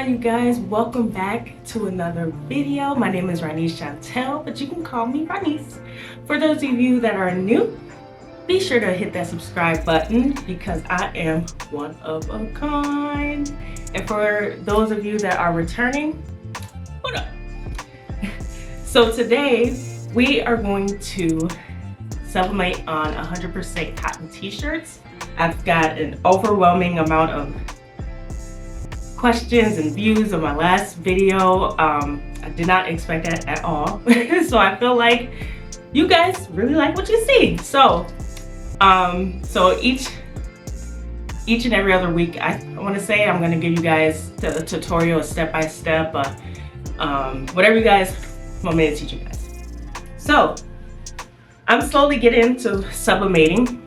you guys, welcome back to another video. My name is Ronice.Chantal, but you can call me Ronice. For those of you that are new, be sure to hit that subscribe button because I am one of a kind. And for those of you that are returning, hold up. So today we are going to sublimate on 100% cotton t-shirts. I've got an overwhelming amount of questions and views of my last video. I did not expect that at all. So I feel like you guys really like what you see. So each and every other week, I want to say I'm going to give you guys the tutorial, step by step, whatever you guys want me to teach you guys. So I'm slowly getting into sublimating.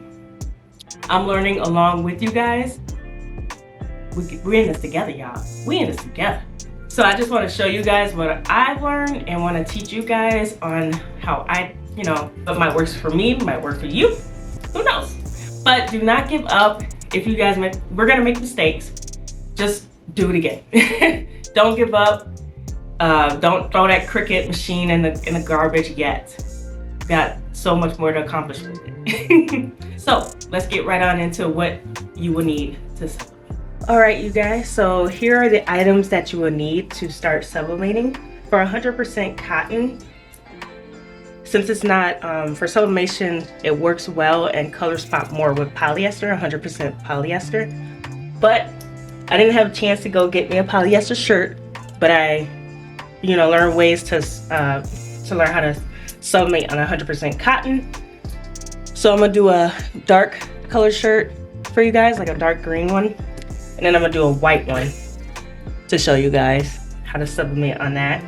I'm learning along with you guys. We're in this together, y'all. We in this together. So I just want to show you guys what I've learned and want to teach you guys on how what might work for me, might work for you. Who knows? But do not give up. If you guys we're gonna make mistakes. Just do it again. Don't give up. Don't throw that Cricut machine in the garbage yet. Got so much more to accomplish with it. So let's get right on into what you will need to sublimate. All right, you guys, so here are the items that you will need to start sublimating. For 100% cotton, since it's not, for sublimation, it works well and colors pop more with polyester, 100% polyester. But I didn't have a chance to go get me a polyester shirt, but I, learned ways to learn how to sublimate on 100% cotton. So I'm gonna do a dark color shirt for you guys, like a dark green one. And then I'm gonna do a white one to show you guys how to sublimate on that.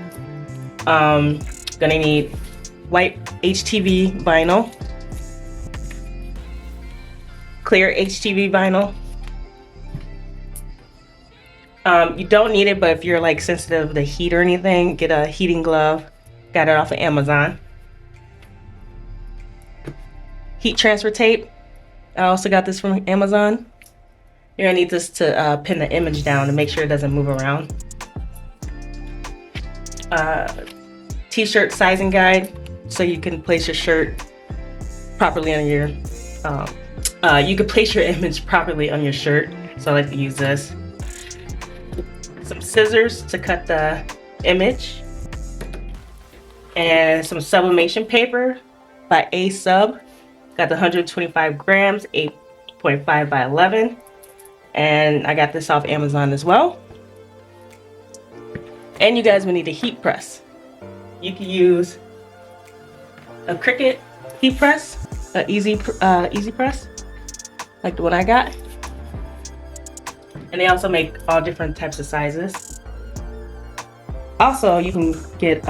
Gonna need white HTV vinyl, clear HTV vinyl. You don't need it, but if you're like sensitive to heat or anything, get a heating glove. Got it off of Amazon. Heat transfer tape. I also got this from Amazon. You're gonna need this to pin the image down to make sure it doesn't move around. T-shirt sizing guide, so you can place your shirt properly on your, you can place your image properly on your shirt. So I like to use this. Some scissors to cut the image. And some sublimation paper by A-Sub. Got the 125 grams, 8.5 by 11. And I got this off Amazon as well. And you guys will need a heat press. You can use a Cricut heat press, an easy press, like the one I got. And they also make all different types of sizes. Also, you can get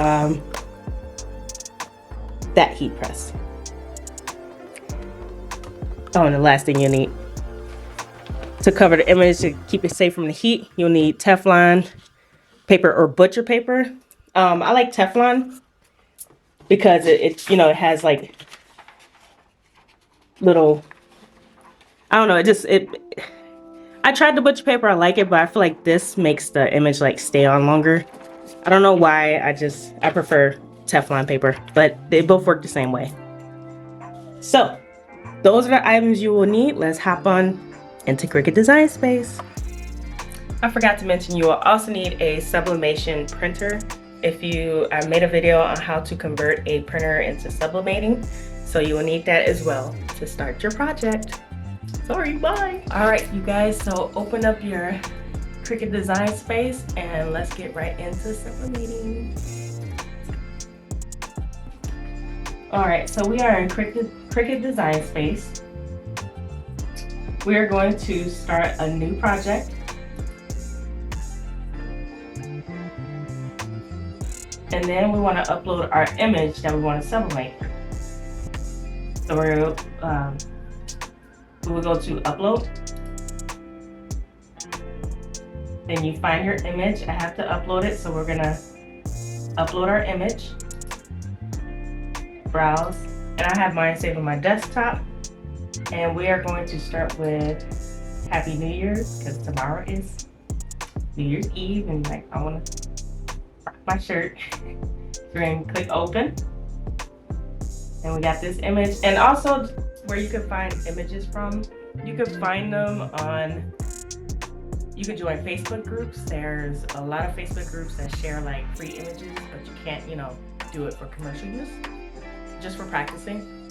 that heat press. Oh, and the last thing you need to cover the image to keep it safe from the heat, you'll need Teflon paper or butcher paper. I like Teflon because it has like little, I don't know, I tried the butcher paper, I like it, but I feel like this makes the image like stay on longer. I don't know why, I prefer Teflon paper, but they both work the same way. So those are the items you will need. Let's hop on into Cricut Design Space. I forgot to mention you will also need a sublimation printer. I made a video on how to convert a printer into sublimating, so you will need that as well to start your project. Sorry, bye. All right, you guys, so open up your Cricut Design Space and let's get right into sublimating. All right, so we are in Cricut Design Space. We are going to start a new project. And then we want to upload our image that we want to sublimate. So we will go to upload. Then you find your image. I have to upload it, so we're gonna upload our image. Browse, and I have mine saved on my desktop. And we are going to start with Happy New Year's, because tomorrow is New Year's Eve and like, I want to rock my shirt. We're going to click open. And we got this image. And also where you can find images from, you can find them on, you can join Facebook groups. There's a lot of Facebook groups that share like free images, but you can't, you know, do it for commercial use, just for practicing.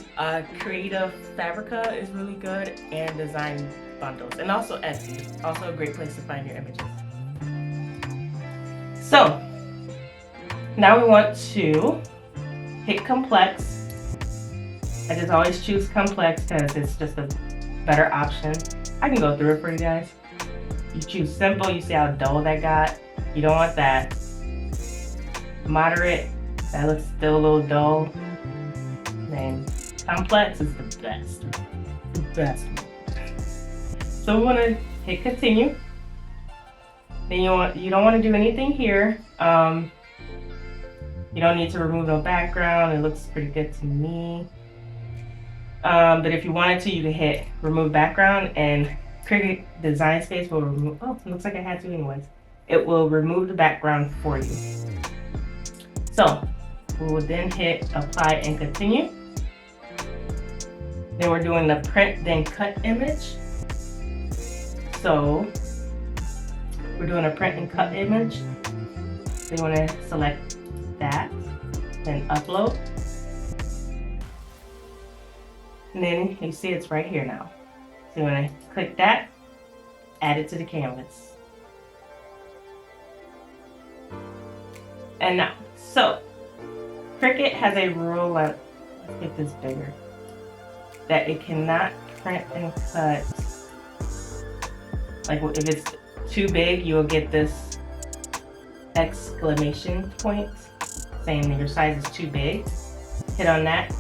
Creative Fabrica is really good, and Design Bundles, and also Etsy, also a great place to find your images. So now we want to pick complex. I just always choose complex because it's just a better option. I can go through it for you guys. You choose simple, you see how dull that got. You don't want that. Moderate, that looks still a little dull. And complex is the best. The best. So we want to hit continue. Then you don't want to do anything here. You don't need to remove no background. It looks pretty good to me. But if you wanted to, you can hit remove background, and Cricut Design Space will remove. Oh, it looks like I had to anyways. It will remove the background for you. So we will then hit apply and continue. Then we're doing the print then cut image. So we're doing a print and cut image. So you want to select that, then upload. And then you see it's right here now. So you want to click that, add it to the canvas. And now, so Cricut has a rule, let's get this bigger, that it cannot print and cut. Like if it's too big, you will get this exclamation point saying that your size is too big. Hit on that,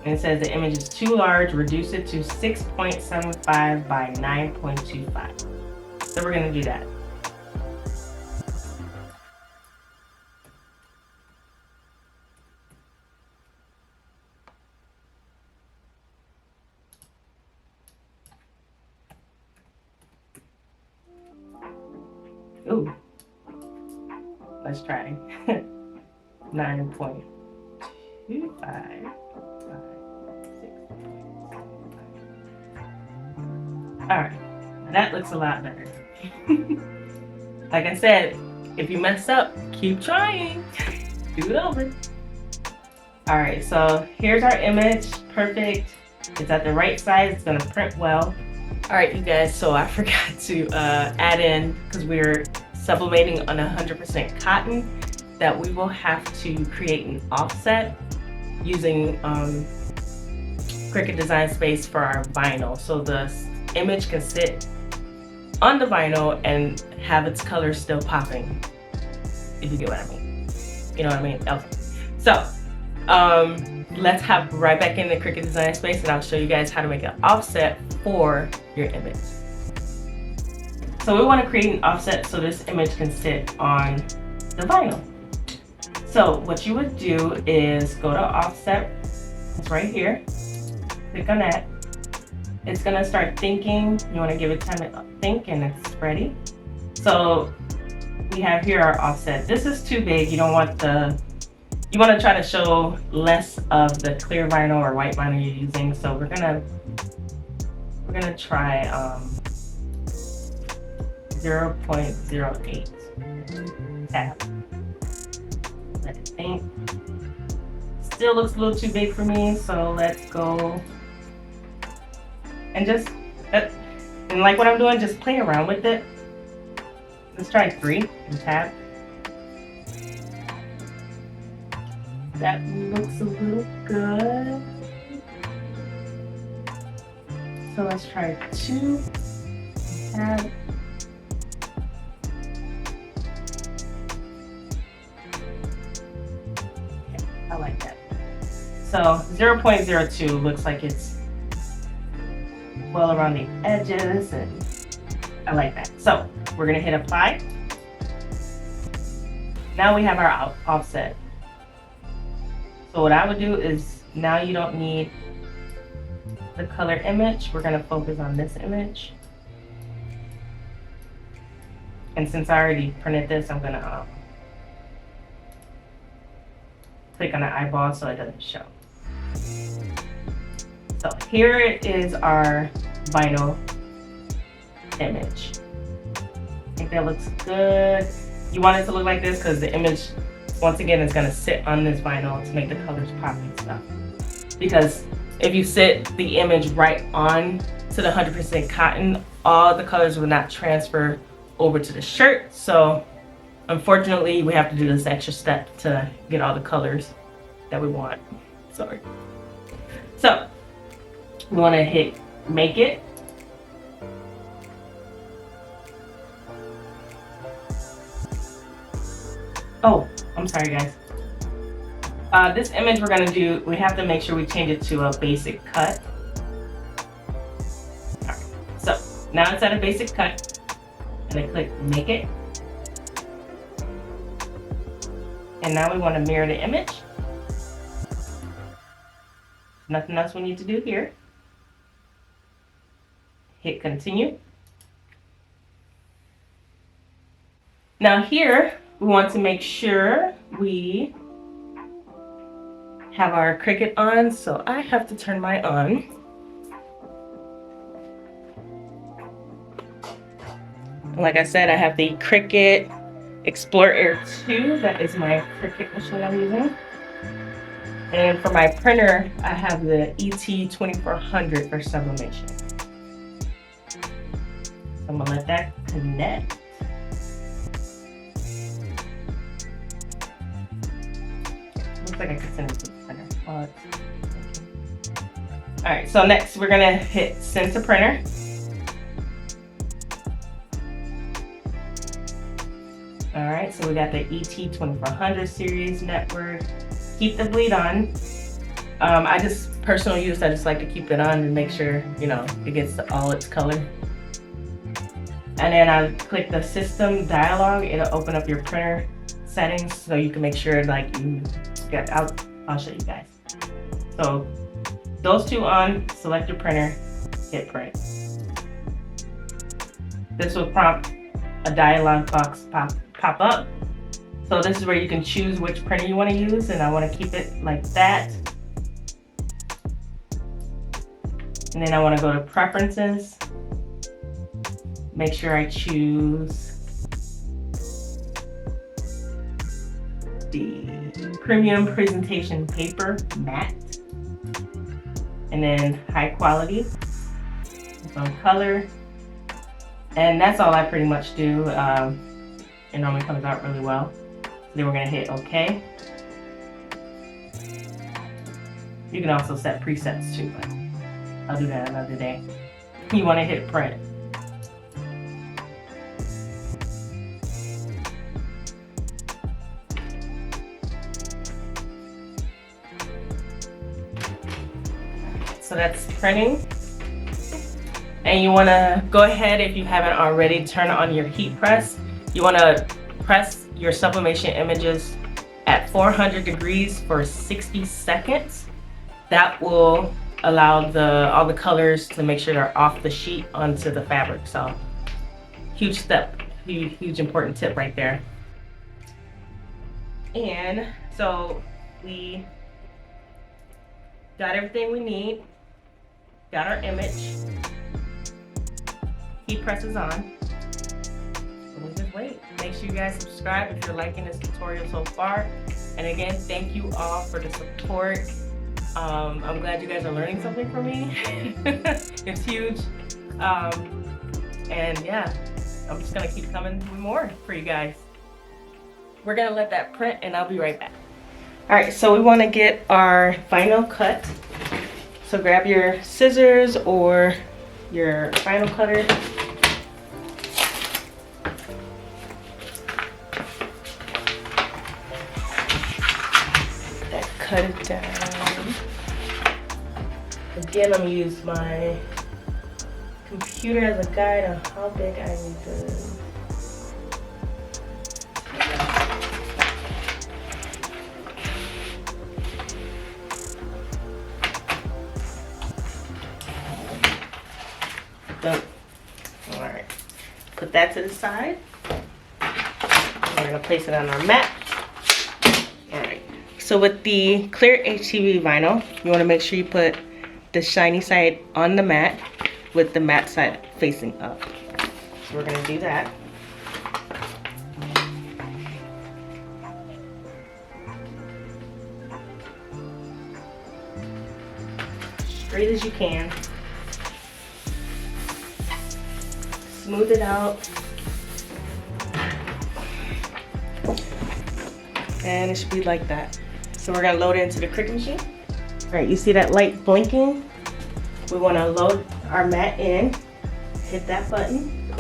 and it says the image is too large, reduce it to 6.75 by 9.25. So we're going to do that. Ooh, let's try 9.25. Alright, that looks a lot better. Like I said, if you mess up, keep trying. Do it over. Alright, so here's our image. Perfect. It's at the right size. It's going to print well. Alright, you guys, so I forgot to add in, because we're sublimating on 100% cotton, that we will have to create an offset using Cricut Design Space for our vinyl. So the image can sit on the vinyl and have its color still popping, if you get what I mean. You know what I mean? Okay. So let's hop right back into Cricut Design Space, and I'll show you guys how to make an offset for your image. So we want to create an offset so this image can sit on the vinyl. So what you would do is go to offset. It's right here. Click on that. It's gonna start thinking. You want to give it time to think, and it's ready. So we have here our offset. This is too big. You don't want the, you want to try to show less of the clear vinyl or white vinyl you're using. So we're gonna try 0.08 tab. Let it think. Still looks a little too big for me, so let's go and just, and like what I'm doing, just play around with it. Let's try 3 and tab. That looks a little good. So let's try 2 and tab. I like that. So 0.02 looks like it's well around the edges, and I like that. So we're gonna hit apply. Now we have our offset. So what I would do is, now you don't need the color image. We're gonna focus on this image. And since I already printed this, I'm gonna click on the eyeball so it doesn't show. So here is our vinyl image. I think that looks good. You want it to look like this because the image, once again, is gonna sit on this vinyl to make the colors pop and stuff. Because if you sit the image right on to the 100% cotton, all the colors will not transfer over to the shirt. So unfortunately, we have to do this extra step to get all the colors that we want. Sorry. So we want to hit make it. Oh, I'm sorry guys. This image we're gonna do, we have to make sure we change it to a basic cut. All right. So now it's at a basic cut, and I click make it. And now we want to mirror the image. Nothing else we need to do here. Hit continue. Now here, we want to make sure we have our Cricut on, so I have to turn mine on. Like I said, I have the Cricut Explorer 2. That is my Cricut machine I'm using. And for my printer, I have the ET2400 for sublimation. So I'm gonna let that connect. Looks like I could send it to the printer. All right, so next we're gonna hit send to printer. All right, so we got the ET2400 series network. Keep the bleed on. I just personal use, I just like to keep it on and make sure, you know, it gets all its color. And then I click the system dialog. It'll open up your printer settings so you can make sure like you get out. I'll show you guys. So those two on, select your printer, hit print. This will prompt a dialog box pop up. So this is where you can choose which printer you want to use, and I want to keep it like that. And then I want to go to preferences. Make sure I choose the premium presentation paper matte, and then high quality. Some color, and that's all I pretty much do. It normally comes out really well. Then we're gonna hit OK. You can also set presets too, but I'll do that another day. You wanna hit print. So that's printing. And you wanna go ahead, if you haven't already, turn on your heat press. You wanna press your sublimation images at 400 degrees for 60 seconds. That will allow all the colors to make sure they're off the sheet onto the fabric. So huge step, huge important tip right there. And so we got everything we need, got our image, heat press is on. We'll just wait. Make sure you guys subscribe if you're liking this tutorial so far. And again, thank you all for the support. I'm glad you guys are learning something from me. It's huge. And yeah, I'm just gonna keep coming with more for you guys. We're gonna let that print and I'll be right back. All right, so we wanna get our vinyl cut. So grab your scissors or your vinyl cutter. Cut it down. Again, I'm gonna use my computer as a guide on how big I need this. Done. All right, put that to the side. We're gonna place it on our mat. All right. So with the clear HTV vinyl, you wanna make sure you put the shiny side on the mat with the matte side facing up. So we're gonna do that. Straight as you can. Smooth it out. And it should be like that. So we're gonna load it into the Cricut machine. All right, you see that light blinking? We wanna load our mat in. Hit that button.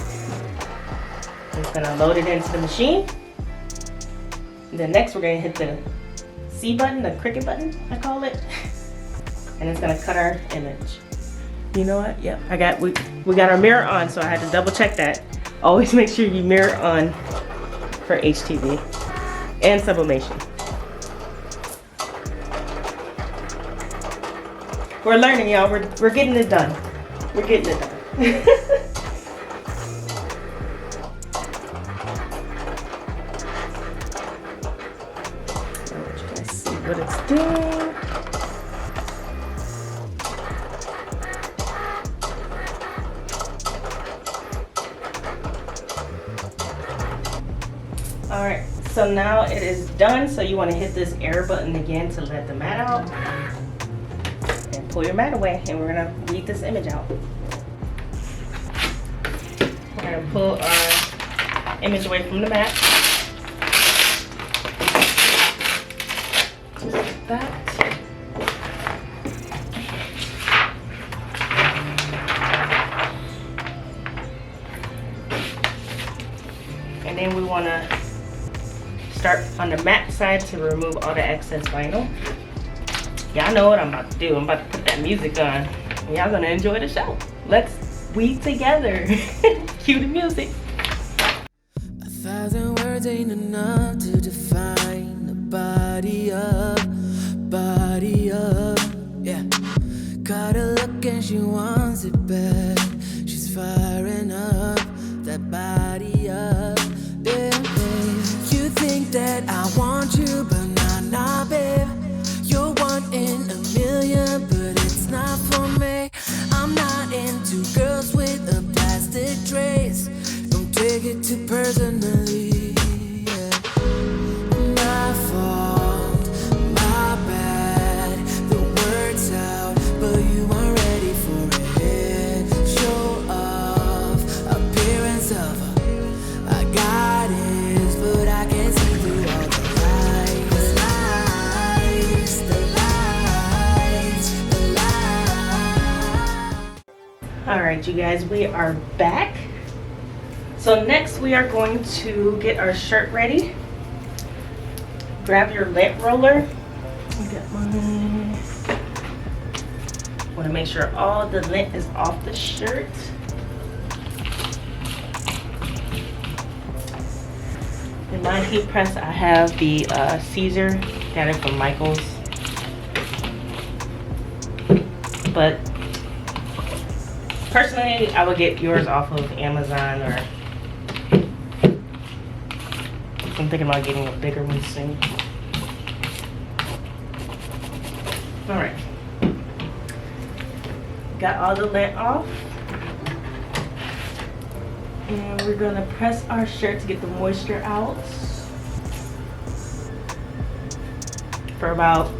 It's gonna load it into the machine. And then next we're gonna hit the C button, the Cricut button, I call it. And it's gonna cut our image. You know what? Yep, we got our mirror on, so I had to double check that. Always make sure you mirror on for HTV and sublimation. We're learning, y'all. We're getting it done. We're getting it done. Let's see what it's doing. All right, so now it is done. So you want to hit this air button again to let the mat out. And pull your mat away, and we're gonna read this image out. We're gonna pull our image away from the mat. Just like that. And then we wanna start on the matte side to remove all the excess vinyl. Y'all know what I'm about to do. I'm about to put that music on. And y'all gonna enjoy the show. Let's weave together. Cue the music. 1,000 words ain't enough to define the body of, yeah. Caught her look and she wants it back. She's firing up that body up, yeah, babe. You think that I want you, but nah, babe. You're one in a million, but it's not for me. I'm not into girls with a plastic trace. Don't take it too personally, yeah. My fault, my bad. The word's out, but you aren't ready for it. Show off, appearance of I got it, but I can't see through all the lies. All right, you guys, we are back. So next we are going to get our shirt ready. Grab your lint roller. Get mine. Want to make sure all the lint is off the shirt. In my heat press, I have the Caesar, got it from Michael's. But personally, I would get yours off of Amazon, or I'm thinking about getting a bigger one soon. All right, got all the lint off. And we're gonna press our shirt to get the moisture out for about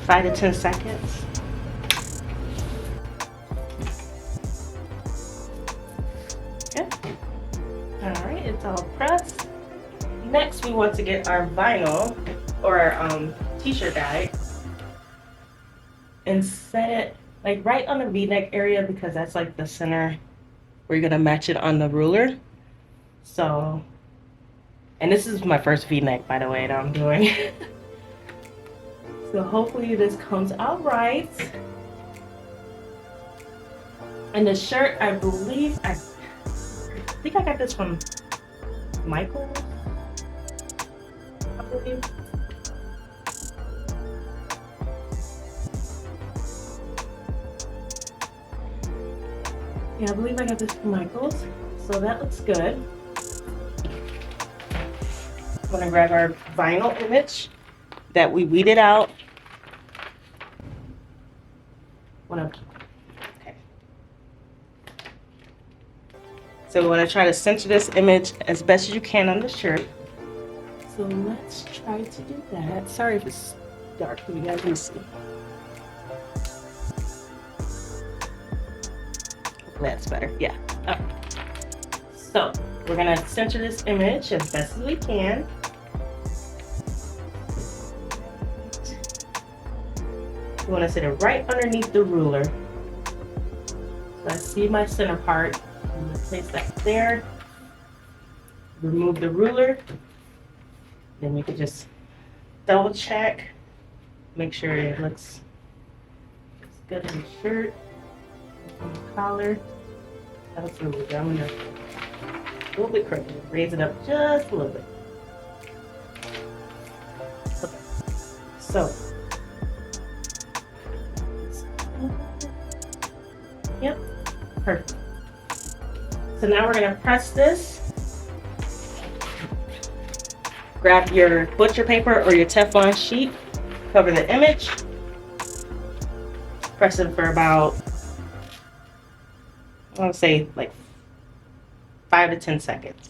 5 to 10 seconds. Okay. All right, it's all pressed. Next, we want to get our vinyl or our t-shirt guide and set it like right on the V-neck area, because that's like the center. We're gonna match it on the ruler. So, and this is my first V-neck, by the way, that I'm doing. So hopefully this comes out right. And the shirt, I believe, I think I got this from Michael, I believe. Yeah, I believe I got this from Michael's. So that looks good. I'm gonna grab our vinyl image that we weeded out. Okay. So we want to try to center this image as best as you can on the shirt. So let's try to do that. Sorry if it's dark for you guys can see. Hopefully that's better. Yeah. Okay. So we're gonna center this image as best as we can. You want to sit it right underneath the ruler. So I see my center part. I'm going to place that there. Remove the ruler. Then you can just double check. Make sure it looks good in the shirt. On the collar. That's a little bit. I'm going to a little bit crooked. Raise it up just a little bit. Okay. So. Yep, perfect. So now we're gonna press this. Grab your butcher paper or your Teflon sheet, cover the image. Press it for about, I want to say like 5 to 10 seconds.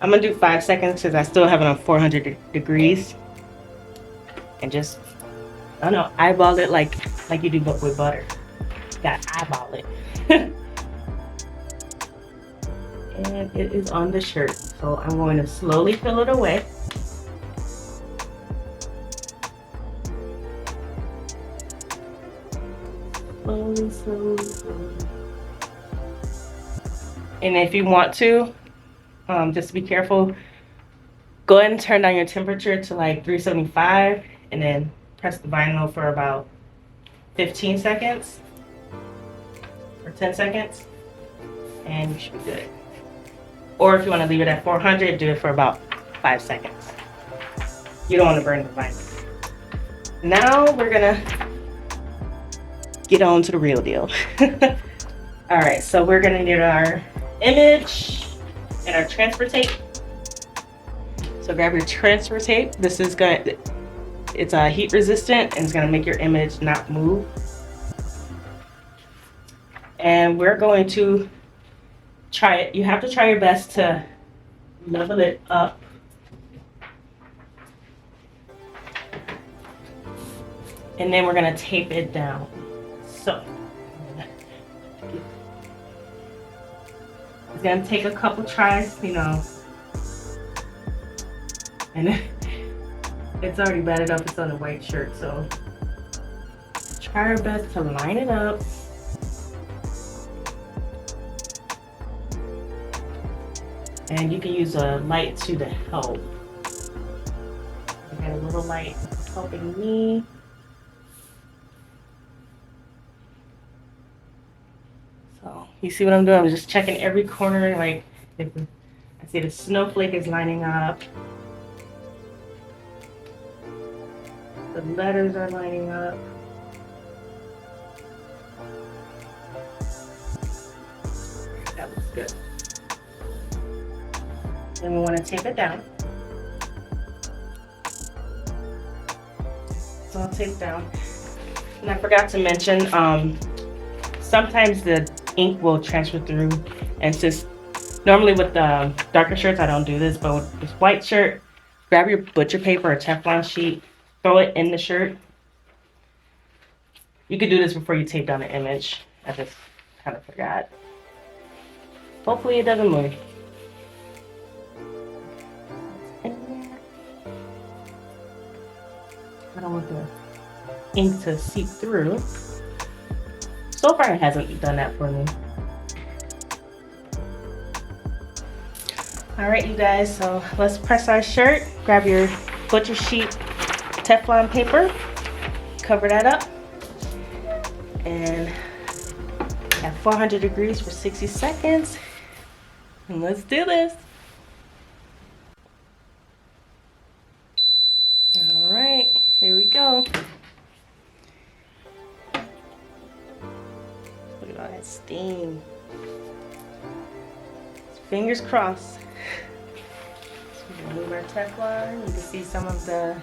I'm gonna do 5 seconds because I still have it on 400 degrees. And just, I don't know, eyeball it like you do with butter. You gotta eyeball it. And it is on the shirt. So I'm going to slowly peel it away. Slowly, slowly, slowly. And if you want to, just be careful. Go ahead and turn down your temperature to like 375 and then press the vinyl for about 15 seconds or 10 seconds and you should be good. Or if you want to leave it at 400, do it for about 5 seconds. You don't want to burn the vinyl. Now we're gonna get on to the real deal. All right, so we're gonna need our image and our transfer tape. So grab your transfer tape. This is it's heat resistant and it's gonna make your image not move. And we're going to try it. You have to try your best to level it up. And then we're gonna tape it down. So it's gonna take a couple tries, you know. And it's already batted up, it's on a white shirt, so try our best to line it up. And you can use a light too to help. I got a little light helping me. So you see what I'm doing? I'm just checking every corner, like if I see the snowflake is lining up. The letters are lining up. That looks good. Then we want to tape it down. So I'll tape down. And I forgot to mention, sometimes the ink will transfer through, and since normally with the darker shirts I don't do this, but with this white shirt, grab your butcher paper or Teflon sheet, throw it in the shirt. You could do this before you tape down the image. I just kind of forgot. Hopefully it doesn't move. I don't want the ink to seep through. So far it hasn't done that for me. All right, you guys, so let's press our shirt. Grab your butcher sheet Teflon paper, cover that up, and at 400 degrees for 60 seconds. And let's do this. All right, here we go. that steam. Fingers crossed. So remove our Teflon. You can see some of the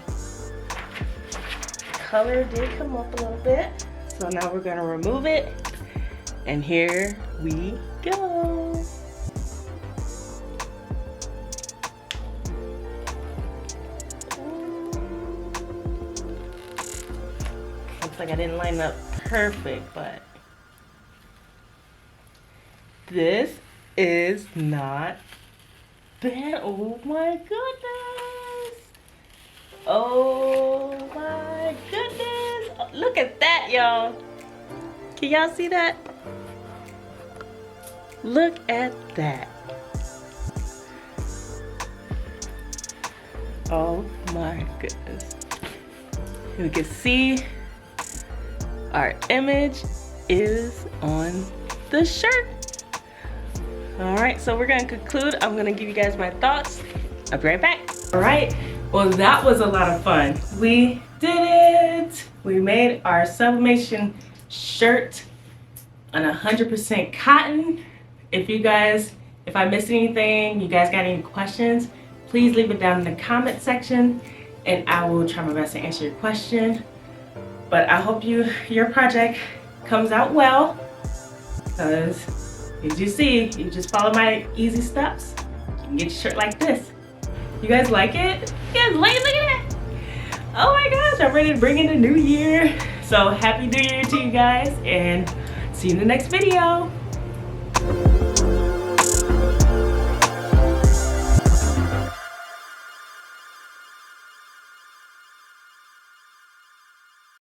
color did come up a little bit. So now we're gonna remove it. And here we go. Looks like I didn't line up perfect, but this is not bad. Oh my goodness. Oh my goodness. Look at that, y'all. Can y'all see that? Look at that. Oh my goodness. You can see our image is on the shirt. All right, so we're gonna conclude. I'm gonna give you guys my thoughts. I'll be right back. All right, well, that was a lot of fun. We did it. We made our sublimation shirt on 100% cotton. If I missed anything, you guys got any questions, please leave it down in the comment section and I will try my best to answer your question. But I hope your project comes out well, because as you see, you just follow my easy steps, you can get your shirt like this. You guys like it? You guys like it? Look at that. Oh my gosh, I'm ready to bring in the new year. So happy new year to you guys and see you in the next video.